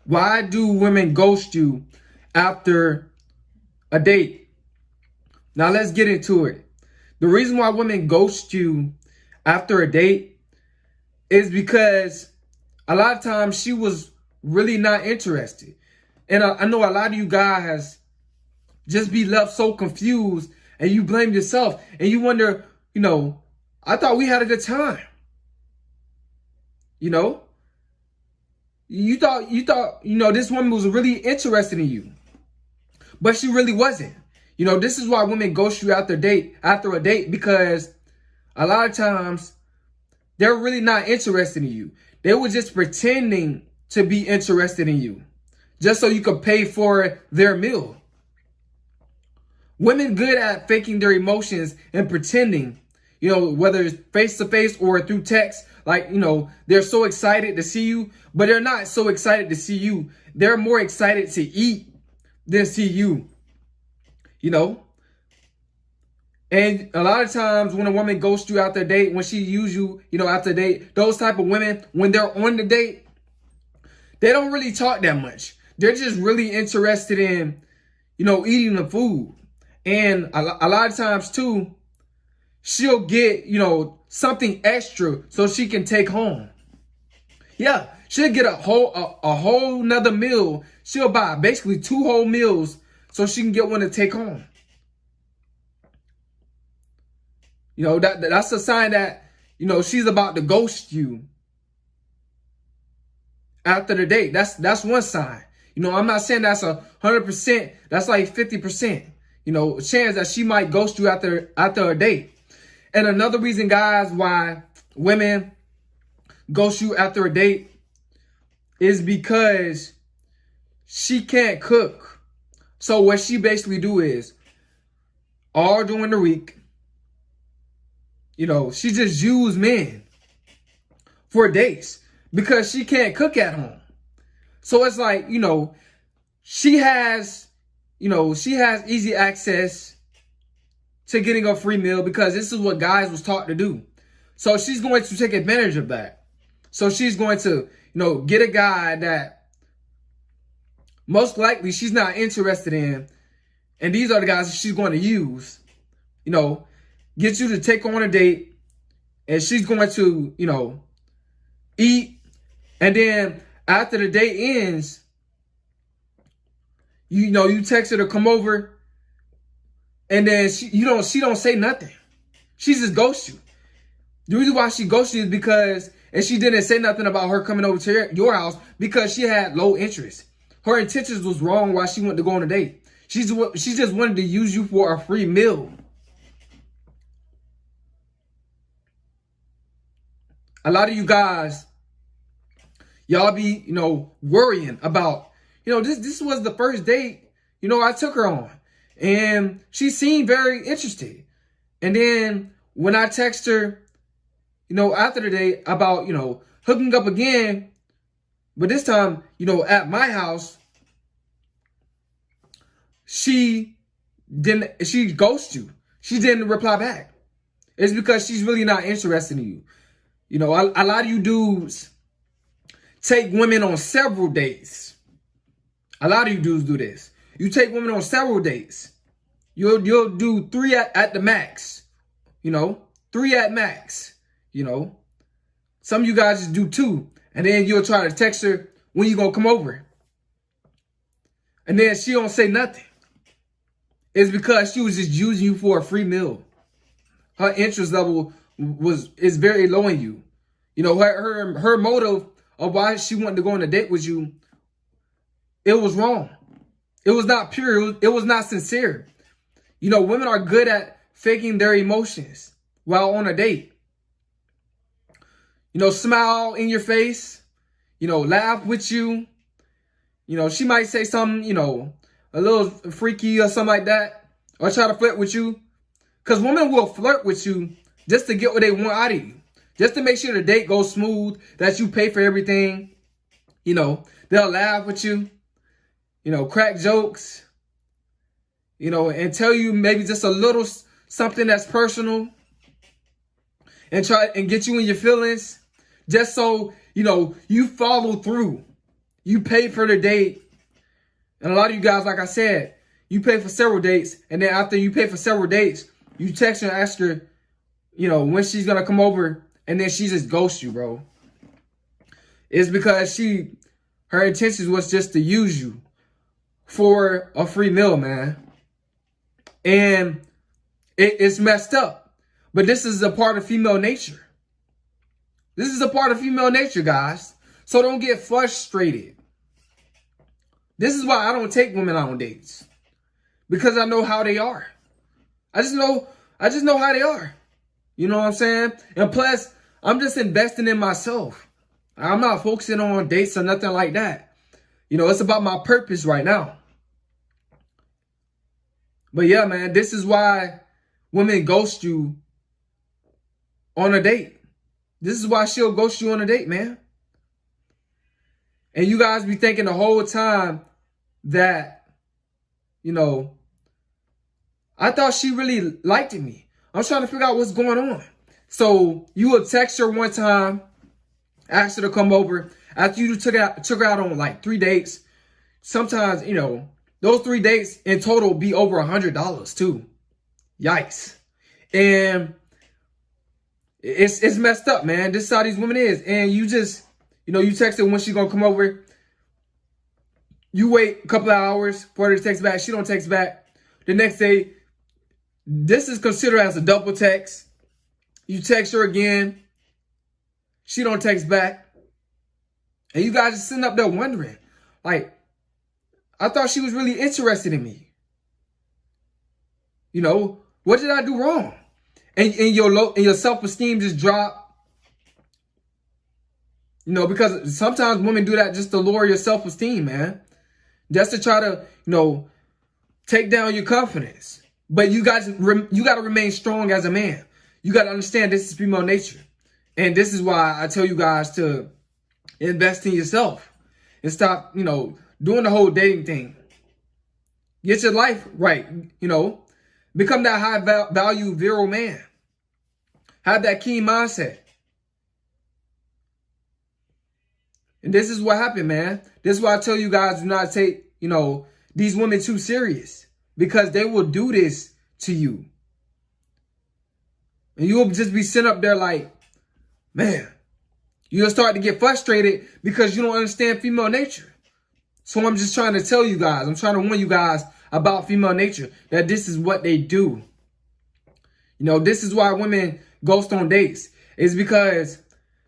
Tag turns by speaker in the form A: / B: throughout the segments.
A: Why do women ghost you after a date? Now let's get into it. The reason why women ghost you after a date is because a lot of times she was really not interested. And I know a lot of you guys just be left so confused and you blame yourself and you wonder, I thought we had a good time. You thought, this woman was really interested in you, but she really wasn't. This is why women ghost you after a date, because a lot of times they're really not interested in you. They were just pretending to be interested in you just so you could pay for their meal. Women good at faking their emotions and pretending, whether it's face to face or through text, they're so excited to see you, but they're not so excited to see you. They're more excited to eat than see you, And a lot of times when a woman ghosts you after a date, when she use you, after a date, those type of women, when they're on the date, they don't really talk that much. They're just really interested in, eating the food. And a lot of times too, she'll get, something extra so she can take home. Yeah, she'll get a whole nother meal. She'll buy basically 2 whole meals so she can get one to take home. That's a sign that, she's about to ghost you after the date. That's one sign. I'm not saying that's 100%. That's like 50%. Chance that she might ghost you after a date. And another reason, guys, why women ghost you after a date is because she can't cook. So what she basically do is all during the week, she just use men for dates because she can't cook at home. So it's like, she has easy access to getting a free meal because this is what guys was taught to do. So she's going to take advantage of that. So she's going to, get a guy that most likely she's not interested in. And these are the guys she's going to use, get you to take on a date. And she's going to, eat. And then after the date ends, you text her to come over. And then she don't say nothing. She just ghosts you. The reason why she ghosts you is because, and she didn't say nothing about her coming over to your house because she had low interest. Her intentions was wrong while she went to go on a date. She just wanted to use you for a free meal. A lot of you guys, y'all be, worrying about, this was the first date, I took her on. And she seemed very interested. And then when I text her, after the date about, hooking up again, but this time, at my house, she ghosted you. She didn't reply back. It's because she's really not interested in you. A lot of you dudes take women on several dates. A lot of you dudes do this. You take women on several dates. You'll do 3 at the max. 3 at max. Some of you guys just do 2. And then you'll try to text her when you gonna come over. And then she don't say nothing. It's because she was just using you for a free meal. Her interest level is very low in you. Her motive of why she wanted to go on a date with you, it was wrong. It was not pure. It was not sincere. Women are good at faking their emotions while on a date. Smile in your face, laugh with you. She might say something, a little freaky or something like that, or try to flirt with you. Because women will flirt with you just to get what they want out of you. Just to make sure the date goes smooth, that you pay for everything. They'll laugh with you, crack jokes, and tell you maybe just a little something that's personal and try and get you in your feelings just so, you follow through. you pay for the date. And a lot of you guys, like I said, you pay for several dates. And then after you pay for several dates, you text her and ask her, you know, when she's going to come over. And then she just ghosts you, bro. It's because her intentions was just to use you for a free meal, man. And it's messed up. But this is a part of female nature. This is a part of female nature, guys. So don't get frustrated. This is why I don't take women out on dates. Because I know how they are. I just know how they are. You know what I'm saying? And plus, I'm just investing in myself. I'm not focusing on dates or nothing like that. You know, it's about my purpose right now. But yeah, man, this is why women ghost you on a date. This is why she'll ghost you on a date, man. And you guys be thinking the whole time that, you know, I thought she really liked me. I'm trying to figure out what's going on. So you will text her one time, ask her to come over. After you took her out on like 3 dates. Sometimes, you know, those 3 dates in total be over $100 too. Yikes. And it's messed up, man. This is how these women is. And you just, you know, you text her when she's gonna come over. You wait a couple of hours for her to text back. She don't text back. The next day, this is considered as a double text. You text her again. She don't text back. And you guys just sitting up there wondering, like, I thought she was really interested in me. You know, what did I do wrong? And your self-esteem just dropped. You know, because sometimes women do that just to lower your self-esteem, man. Just to try to, you know, take down your confidence. But you got to remain strong as a man. You got to understand this is female nature. And this is why I tell you guys to invest in yourself. And stop, you know, doing the whole dating thing. Get your life right, you know. Become that high value virile man. Have that keen mindset. And this is what happened, man. This is why I tell you guys do not take, you know, these women too serious. Because they will do this to you. And you will just be sitting up there like, man, you'll start to get frustrated because you don't understand female nature. So I'm just trying to tell you guys, I'm trying to warn you guys about female nature, that this is what they do. You know, this is why women ghost on dates. It's because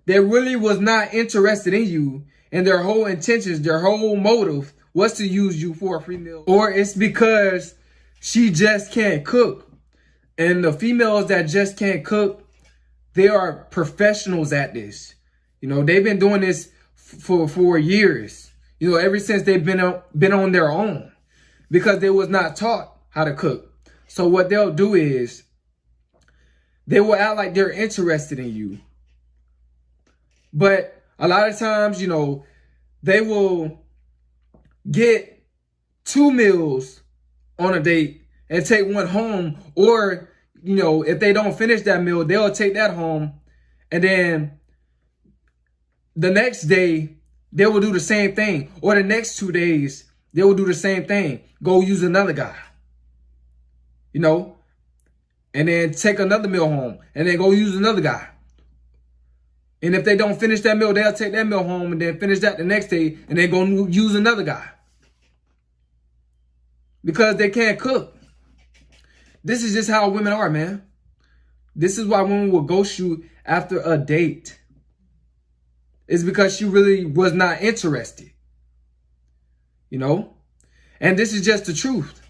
A: they really was not interested in you, and their whole intentions, their whole motive was to use you for a free meal. Or it's because she just can't cook. And the females that just can't cook, they are professionals at this. You know, they've been doing this for years. You know, ever since they've been on their own, because they was not taught how to cook. So what they'll do is they will act like they're interested in you. But a lot of times, you know, they will get 2 meals on a date and take one home. Or, you know, if they don't finish that meal, they'll take that home. And then the next day, they will do the same thing. Or the next 2 days, they will do the same thing. Go use another guy. You know? And then take another meal home. And then go use another guy. And if they don't finish that meal, they'll take that meal home and then finish that the next day. And then go use another guy. Because they can't cook. This is just how women are, man. This is why women will ghost you after a date. It's because she really was not interested. You know? And this is just the truth.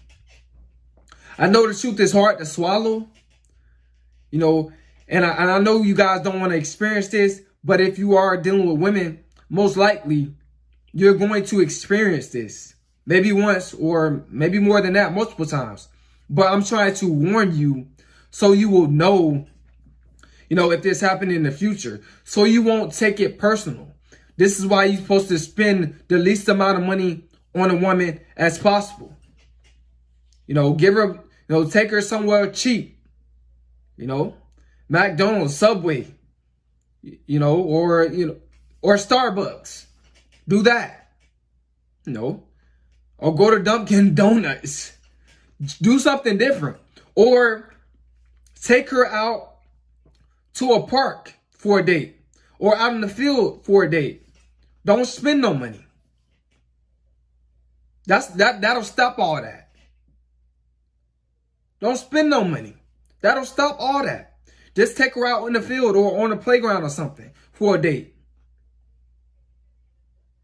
A: I know the truth is hard to swallow. You know, and I know you guys don't want to experience this, but if you are dealing with women, most likely you're going to experience this. Maybe once or maybe more than that, multiple times. But I'm trying to warn you so you will know, you know, if this happened in the future. So you won't take it personal. This is why you're supposed to spend the least amount of money on a woman as possible. You know, give her, you know, take her somewhere cheap. You know, McDonald's, Subway, you know, or Starbucks. Do that. No. Or go to Dunkin' Donuts. Do something different. Or take her out to a park for a date. Or out in the field for a date. Don't spend no money. That'll stop all that. Don't spend no money. That'll stop all that. Just take her out in the field or on the playground or something for a date.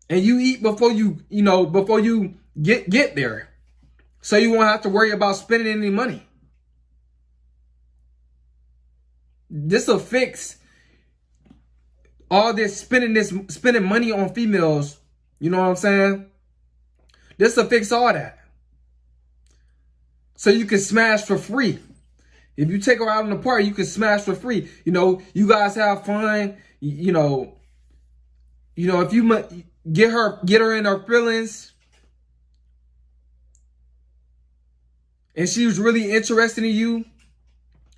A: And you eat before before you get there. So you won't have to worry about spending any money. This will fix all this spending money on females. You know what I'm saying? This will fix all that. So you can smash for free. If you take her out in the park, you can smash for free. You guys have fun. If you get her in her feelings, and she was really interested in you,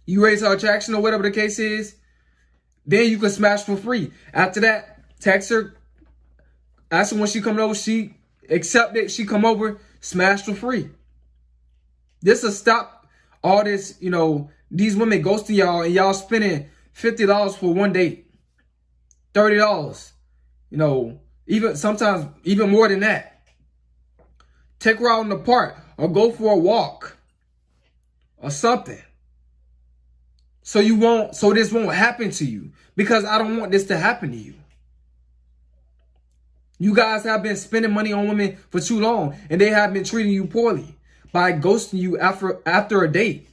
A: you raise her attraction or whatever the case is, then you can smash for free. After that, text her, ask her when she comes over, she accept it, she come over, smash for free. This will stop all this, these women ghosting y'all and y'all spending $50 for one date, $30, even sometimes even more than that. Take her out in the park or go for a walk or something. So this won't happen to you, because I don't want this to happen to you. You guys have been spending money on women for too long, and they have been treating you poorly by ghosting you after a date.